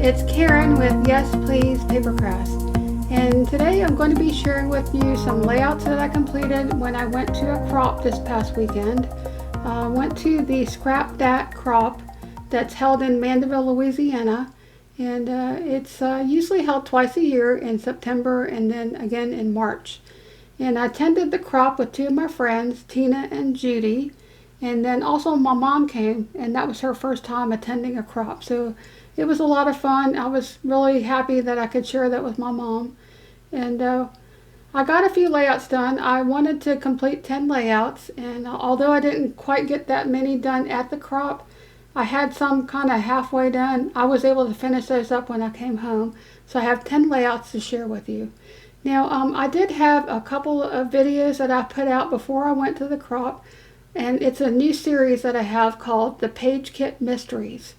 it's Karen with Yes Please PaperCrafts, and today I'm going to be sharing with you some layouts that I completed when I went to a crop this past weekend. I went to the ScrapDat Crop that's held in Mandeville, Louisiana, and it's usually held twice a year in September and then again in March. And I attended the crop with two of my friends, Tina and Judy, and then also my mom came, and that was her first time attending a crop. So it was a lot of fun. I was really happy that I could share that with my mom. And I got a few layouts done. I wanted to complete 10 layouts, and although I didn't quite get that many done at the crop, I had some kind of halfway done. I was able to finish those up when I came home. So I have 10 layouts to share with you. Now, I did have a couple of videos that I put out before I went to the crop, and it's a new series that I have called the Page Kit Mysteries.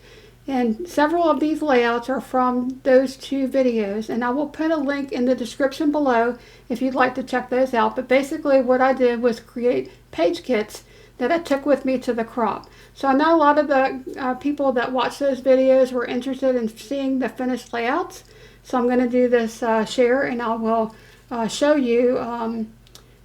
And several of these layouts are from those two videos, and I will put a link in the description below if you'd like to check those out. But basically what I did was create page kits that I took with me to the crop. So I know a lot of the people that watch those videos were interested in seeing the finished layouts. So I'm going to do this share, and I will show you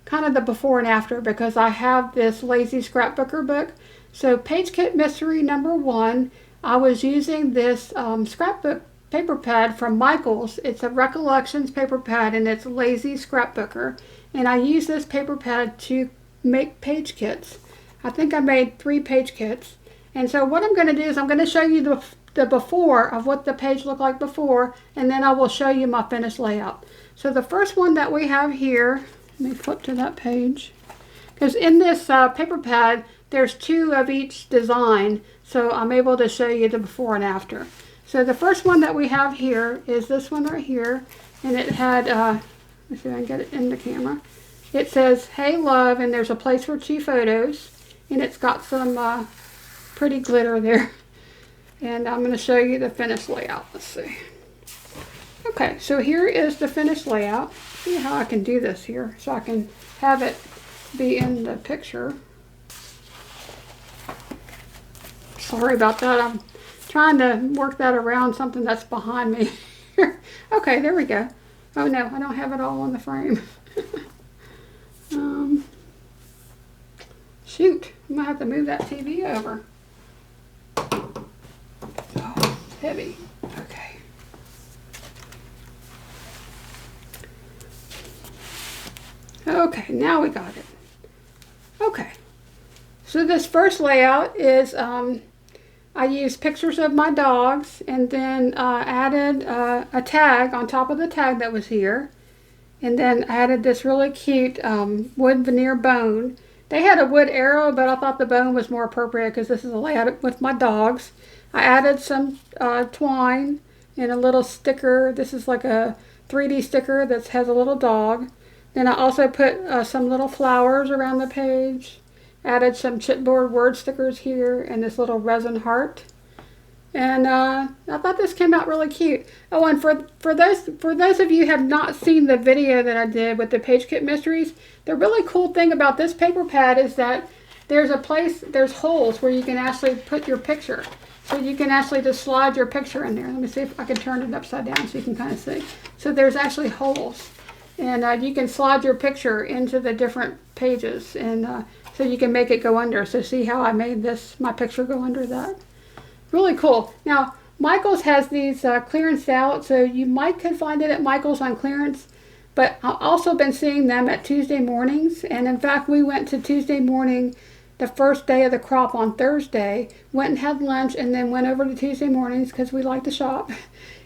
kind of the before and after, because I have this lazy scrapbooker book. So page kit mystery number 1, I was using this scrapbook paper pad from Michael's. It's a Recollections paper pad, and it's lazy scrapbooker. And I use this paper pad to make page kits. I think I made 3 page kits. And so what I'm going to do is I'm going to show you the before of what the page looked like before, and then I will show you my finished layout. So the first one that we have here, let me flip to that page, because in this paper pad there's 2 of each design, so I'm able to show you the before and after. So the first one that we have here is this one right here, and it had let's see if I can get it in the camera. It says "Hey Love," and there's a place for 2 photos, and it's got some pretty glitter there. And I'm going to show you the finished layout. Let's see. Okay, so here is the finished layout. See how I can do this here so I can have it be in the picture. Sorry about that. I'm trying to work that around something that's behind me. Okay, there we go. Oh no, I don't have it all on the frame. Shoot, I might have to move that TV over. Oh, it's heavy. Okay. Okay, now we got it. Okay, so this first layout is I used pictures of my dogs, and then added a tag on top of the tag that was here, and then added this really cute wood veneer bone. They had a wood arrow, but I thought the bone was more appropriate because this is a layout with my dogs. I added some twine and a little sticker. This is like a 3D sticker that has a little dog. Then I also put some little flowers around the page. Added some chipboard word stickers here and this little resin heart. And I thought this came out really cute. Oh, and for those of you who have not seen the video that I did with the Page Kit Mysteries, the really cool thing about this paper pad is that there's holes where you can actually put your picture. So you can actually just slide your picture in there. Let me see if I can turn it upside down so you can kind of see. So there's actually holes. And you can slide your picture into the different pages, and so you can make it go under. So see how I made my picture go under that? Really cool. Now, Michael's has these clearance out, so you could find it at Michael's on clearance, but I've also been seeing them at Tuesday mornings. And in fact, we went to Tuesday morning, the first day of the crop on Thursday, went and had lunch, and then went over to Tuesday mornings because we like to shop.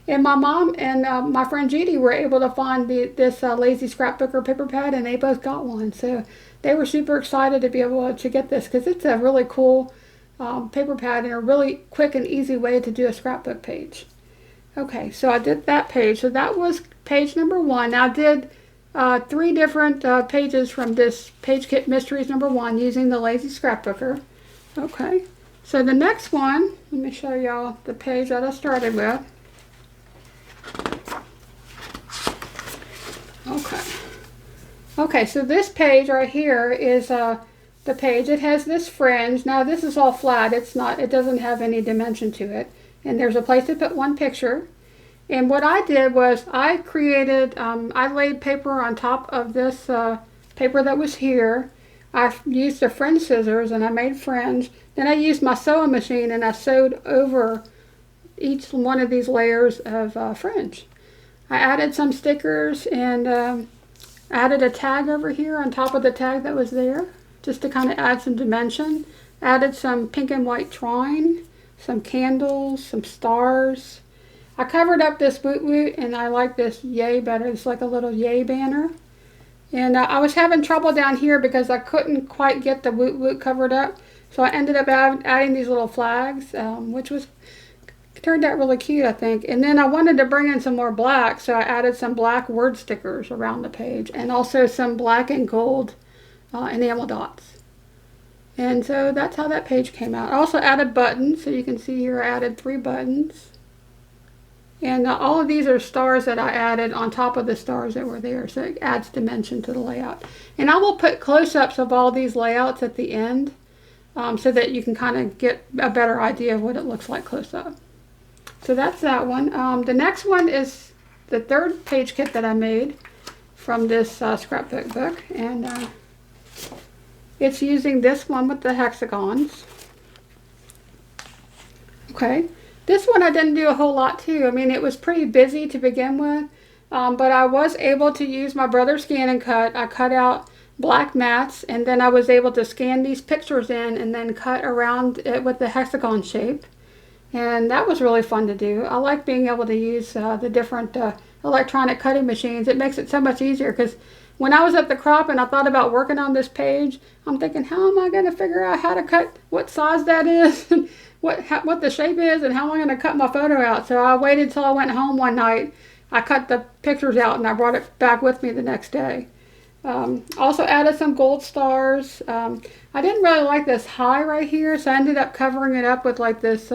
And my mom and my friend Judy were able to find this lazy scrapbooker paper pad, and they both got one. So they were super excited to be able to get this because it's a really cool paper pad and a really quick and easy way to do a scrapbook page. Okay, so I did that page. So that was page number 1. Now I did 3 different pages from this Page Kit Mysteries number 1 using the lazy scrapbooker. Okay, so the next one, let me show y'all the page that I started with. Okay, so this page right here is the page. It has this fringe. Now this is all flat. It doesn't have any dimension to it. And there's a place to put one picture. And what I did was I created, I laid paper on top of this paper that was here. I used a fringe scissors and I made fringe. Then I used my sewing machine and I sewed over each one of these layers of fringe. I added some stickers and added a tag over here on top of the tag that was there, just to kind of add some dimension. Added some pink and white twine, some candles, some stars. I covered up this woot woot, and I like this yay better. It's like a little yay banner. And I was having trouble down here because I couldn't quite get the woot woot covered up. So I ended up adding these little flags, which turned out really cute, I think. And then I wanted to bring in some more black, so I added some black word stickers around the page, and also some black and gold enamel dots. And so that's how that page came out. I also added buttons, so you can see here I added 3 buttons. And all of these are stars that I added on top of the stars that were there, so it adds dimension to the layout. And I will put close-ups of all these layouts at the end, so that you can kind of get a better idea of what it looks like close-up. So that's that one. The next one is the 3rd page kit that I made from this scrapbook book, and it's using this one with the hexagons. Okay, this one I didn't do a whole lot to. I mean, it was pretty busy to begin with, but I was able to use my brother's scan and cut. I cut out black mats, and then I was able to scan these pictures in and then cut around it with the hexagon shape. And that was really fun to do. I like being able to use the different electronic cutting machines. It makes it so much easier, because when I was at the crop and I thought about working on this page, I'm thinking, how am I going to figure out how to cut, what size that is, and what the shape is, and how am I going to cut my photo out? So I waited till I went home one night. I cut the pictures out and I brought it back with me the next day. Also added some gold stars. I didn't really like this high right here, so I ended up covering it up with like this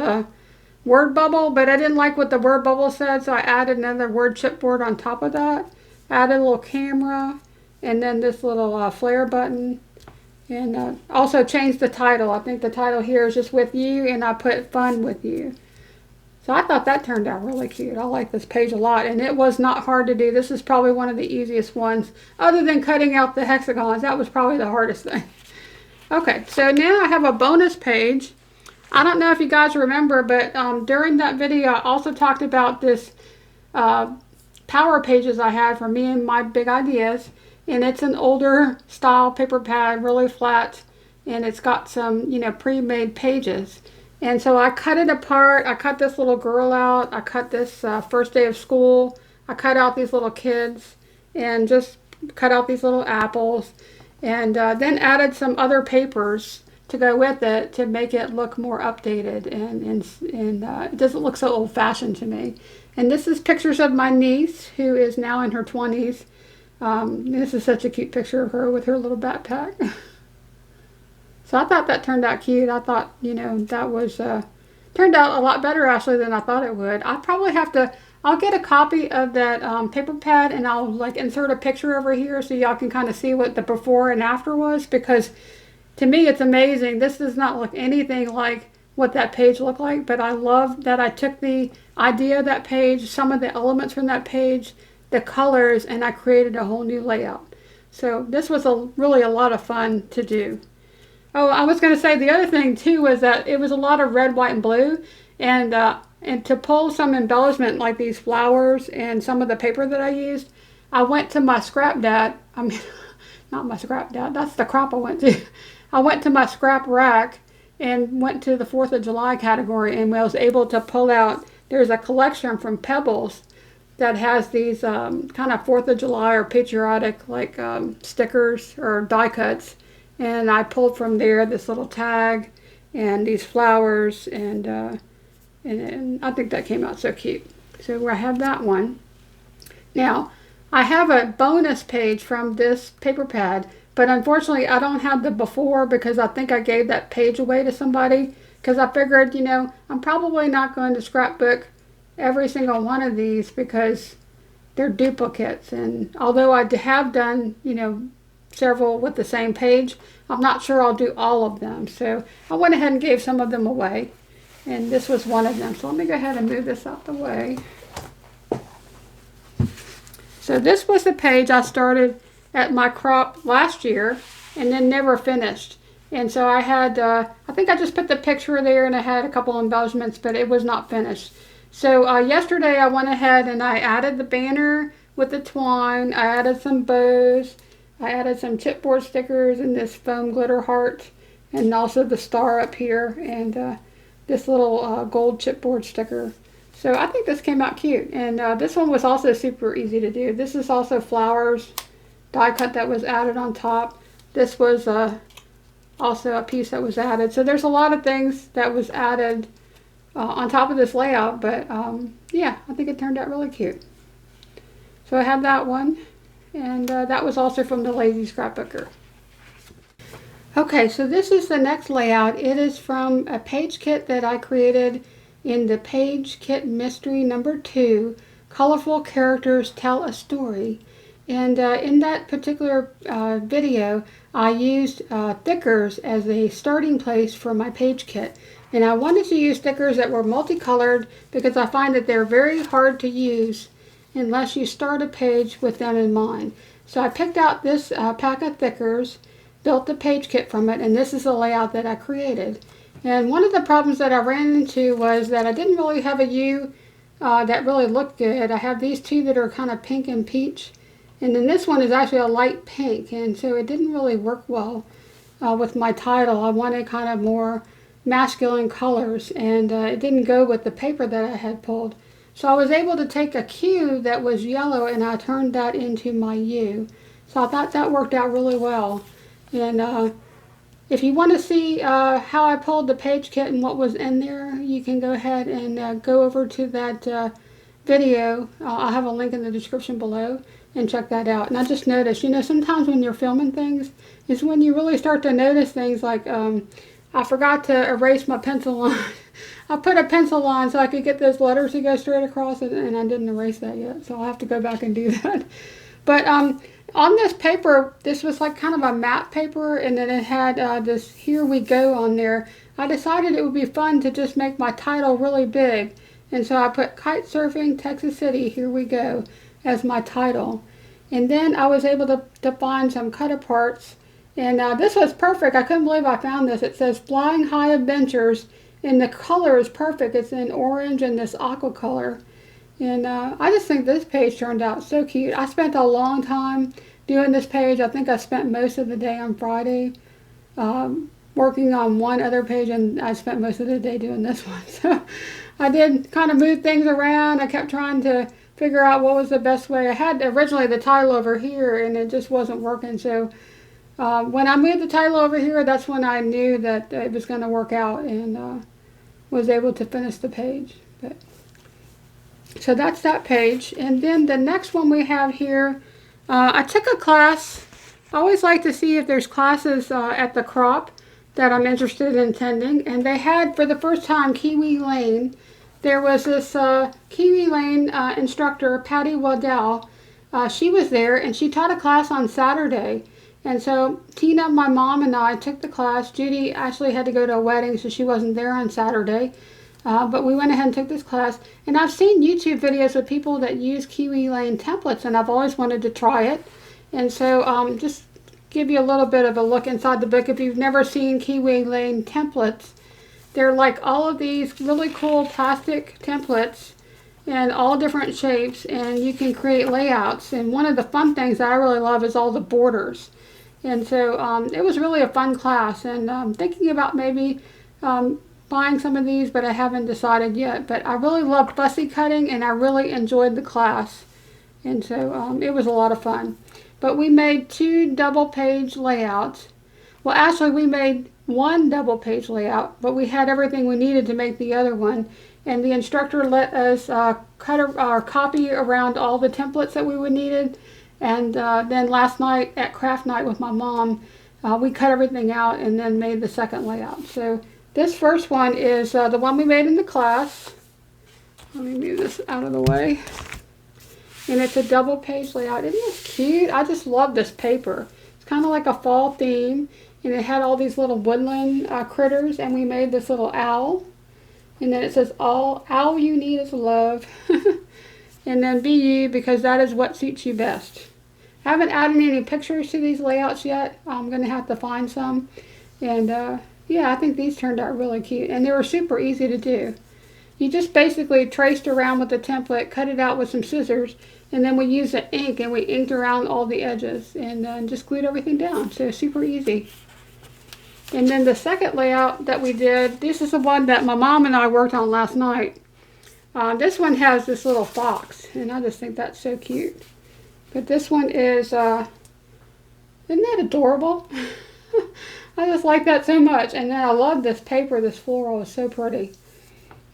word bubble, but I didn't like what the word bubble said, so I added another word chipboard on top of that. Added a little camera, and then this little flare button, and also changed the title. I think the title here is just with you, and I put fun with you. So I thought that turned out really cute. I like this page a lot, and it was not hard to do. This is probably one of the easiest ones, other than cutting out the hexagons. That was probably the hardest thing. Okay, so now I have a bonus page. I don't know if you guys remember, but during that video I also talked about this power pages I had for me and my big ideas, and it's an older style paper pad, really flat, and it's got some, you know, pre-made pages. And so I cut it apart. I cut this little girl out. I cut this first day of school. I cut out these little kids and just cut out these little apples, and then added some other papers to go with it to make it look more updated, and it doesn't look so old-fashioned to me. And this is pictures of my niece, who is now in her 20s. This is such a cute picture of her with her little backpack. So I thought that turned out cute. I thought, you know, that was turned out a lot better actually than I thought it would. I probably have to, I'll get a copy of that paper pad, and I'll like insert a picture over here so y'all can kind of see what the before and after was, because to me it's amazing. This does not look anything like what that page looked like, but I love that I took the idea of that page, some of the elements from that page, the colors, and I created a whole new layout. So this was really a lot of fun to do. Oh, I was going to say the other thing too was that it was a lot of red, white, and blue, and to pull some embellishment like these flowers and some of the paper that I used, I went to my ScrapDat. I mean, not my ScrapDat. That's the crop I went to. I went to my scrap rack and went to the 4th of July category, and I was able to pull out. There's a collection from Pebbles that has these kind of 4th of July or patriotic like stickers or die cuts, and I pulled from there this little tag and these flowers, and I think that came out so cute. So I have that one. Now I have a bonus page from this paper pad, but unfortunately I don't have the before, because I think I gave that page away to somebody, because I figured, you know, I'm probably not going to scrapbook every single one of these because they're duplicates, and although I have done, you know, several with the same page, I'm not sure I'll do all of them. So I went ahead and gave some of them away, and this was one of them. So let me go ahead and move this out the way. So this was the page I started at my crop last year and then never finished. And so I had, I think I just put the picture there and I had a couple embellishments, but it was not finished. So yesterday I went ahead and I added the banner with the twine. I added some bows. I added some chipboard stickers and this foam glitter heart, and also the star up here, and this little gold chipboard sticker. So I think this came out cute. And this one was also super easy to do. This is also flowers die cut that was added on top. This was also a piece that was added. So there's a lot of things that was added on top of this layout, but yeah, I think it turned out really cute. So I had that one, and that was also from the Lazy Scrapbooker. Okay, so this is the next layout. It is from a page kit that I created in the Page Kit Mystery number 2, Colorful Characters Tell a Story. And in that particular video, I used thickers as a starting place for my page kit. And I wanted to use stickers that were multicolored because I find that they're very hard to use unless you start a page with them in mind. So I picked out this pack of thickers, built the page kit from it, and this is the layout that I created. And one of the problems that I ran into was that I didn't really have a U that really looked good. I have these two that are kind of pink and peach, and then this one is actually a light pink, and so it didn't really work well with my title. I wanted kind of more masculine colors, and it didn't go with the paper that I had pulled. So I was able to take a Q that was yellow and I turned that into my U. So I thought that worked out really well. And if you want to see how I pulled the page kit and what was in there, you can go ahead and go over to that video. I'll have a link in the description below and check that out. And I just noticed, you know, sometimes when you're filming things is when you really start to notice things like I forgot to erase my pencil line. I put a pencil line so I could get those letters to go straight across, and I didn't erase that yet, so I'll have to go back and do that. But on this paper, this was like kind of a map paper, and then it had this "Here We Go" on there. I decided it would be fun to just make my title really big, and so I put "Kite Surfing, Texas City, Here We Go" as my title. And then I was able to find some cut-aparts, and this was perfect. I couldn't believe I found this. It says "Flying High Adventures," and the color is perfect. It's in orange and this aqua color. And I just think this page turned out so cute. I spent a long time doing this page. I think I spent most of the day on Friday working on one other page, and I spent most of the day doing this one. So I did kind of move things around. I kept trying to figure out what was the best way. I had originally the title over here, and it just wasn't working. So when I moved the title over here, that's when I knew that it was going to work out, and was able to finish the page. But so that's that page. And then the next one we have here, I took a class. I always like to see if there's classes at the crop that I'm interested in attending. And they had, for the first time, Kiwi Lane. There was this Kiwi Lane instructor, Patty Waddell. She was there, and she taught a class on Saturday. And so Tina, my mom, and I took the class. Judy actually had to go to a wedding, so she wasn't there on Saturday. But we went ahead and took this class. And I've seen YouTube videos of people that use Kiwi Lane templates, and I've always wanted to try it. And so just give you a little bit of a look inside the book. If you've never seen Kiwi Lane templates, they're like all of these really cool plastic templates in all different shapes, and you can create layouts. And one of the fun things that I really love is all the borders. And so it was really a fun class, and I'm thinking about maybe buying some of these, but I haven't decided yet. But I really loved fussy cutting, and I really enjoyed the class, and so it was a lot of fun. But we made 2 double page layouts. Well, actually we made 1 double page layout, but we had everything we needed to make the other one. And the instructor let us cut or copy around all the templates that we would needed. And then last night at craft night with my mom, we cut everything out and then made the second layout. So this first one is the one we made in the class. Let me move this out of the way. And it's a double page layout. Isn't this cute? I just love this paper. It's kind of like a fall theme. And it had all these little woodland critters. And we made this little owl. And then it says, all you need is love. and then be you, because that is what suits you best. I haven't added any pictures to these layouts yet. I'm going to have to find some. And yeah, I think these turned out really cute. And they were super easy to do. You just basically traced around with the template, cut it out with some scissors, and then we used the ink and we inked around all the edges and just glued everything down. So super easy. And then the second layout that we did, this is the one that my mom and I worked on last night. This one has this little fox, and I just think that's so cute. But this one is, isn't that adorable? I just like that so much. And then I love this paper, this floral is so pretty.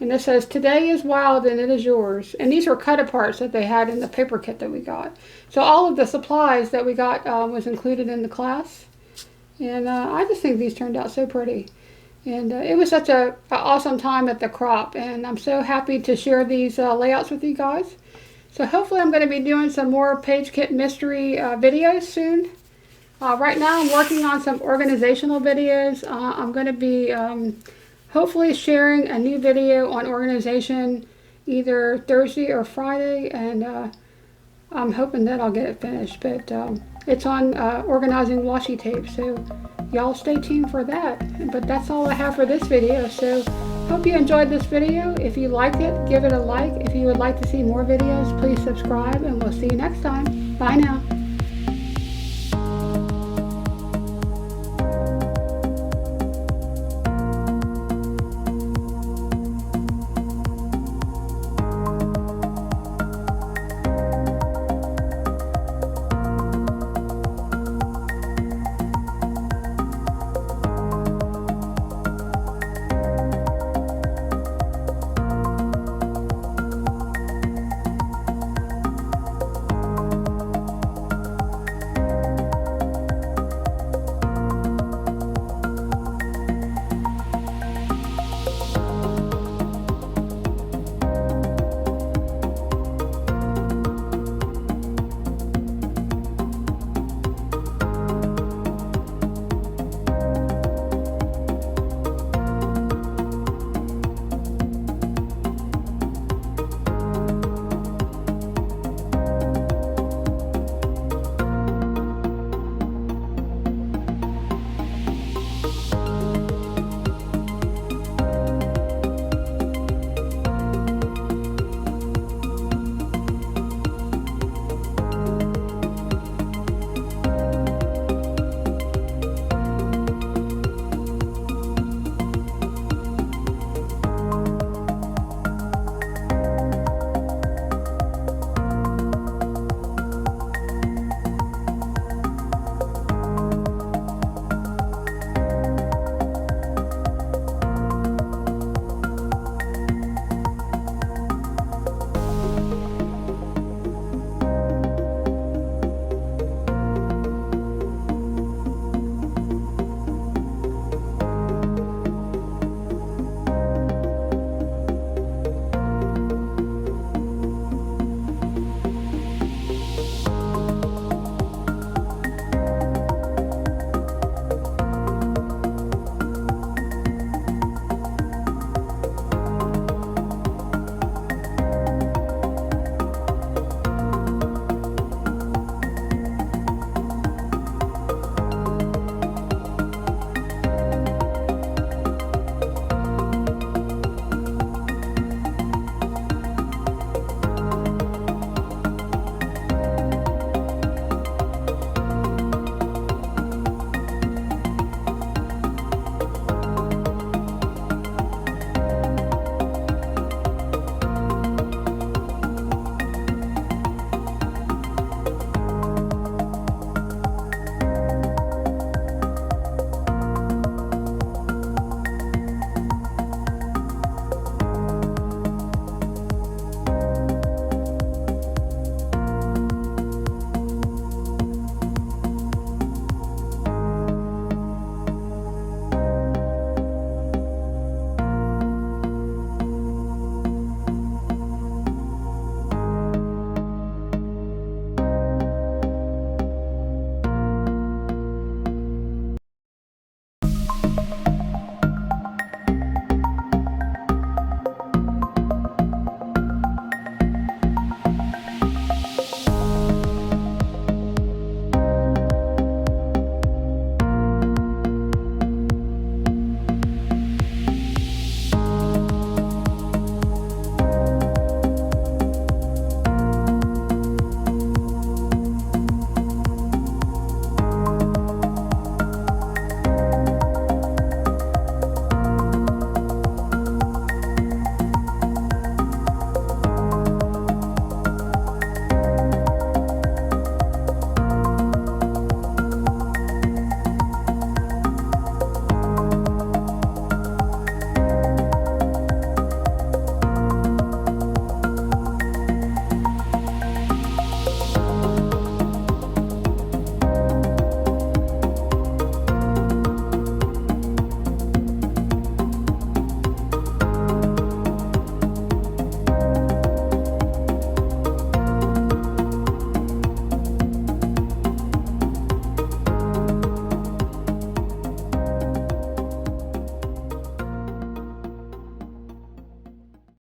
And this says, "Today is wild and it is yours." And these were cut-aparts that they had in the paper kit that we got. So all of the supplies that we got was included in the class. And I just think these turned out so pretty. And it was such an awesome time at the crop. And I'm so happy to share these layouts with you guys. So hopefully I'm going to be doing some more Page Kit Mystery videos soon. Right now I'm working on some organizational videos. I'm going to be hopefully sharing a new video on organization either Thursday or Friday, and I'm hoping that I'll get it finished. But it's on organizing washi tape, so y'all stay tuned for that. But that's all I have for this video. So hope you enjoyed this video. If you liked it, give it a like. If you would like to see more videos, please subscribe, and we'll see you next time. Bye now.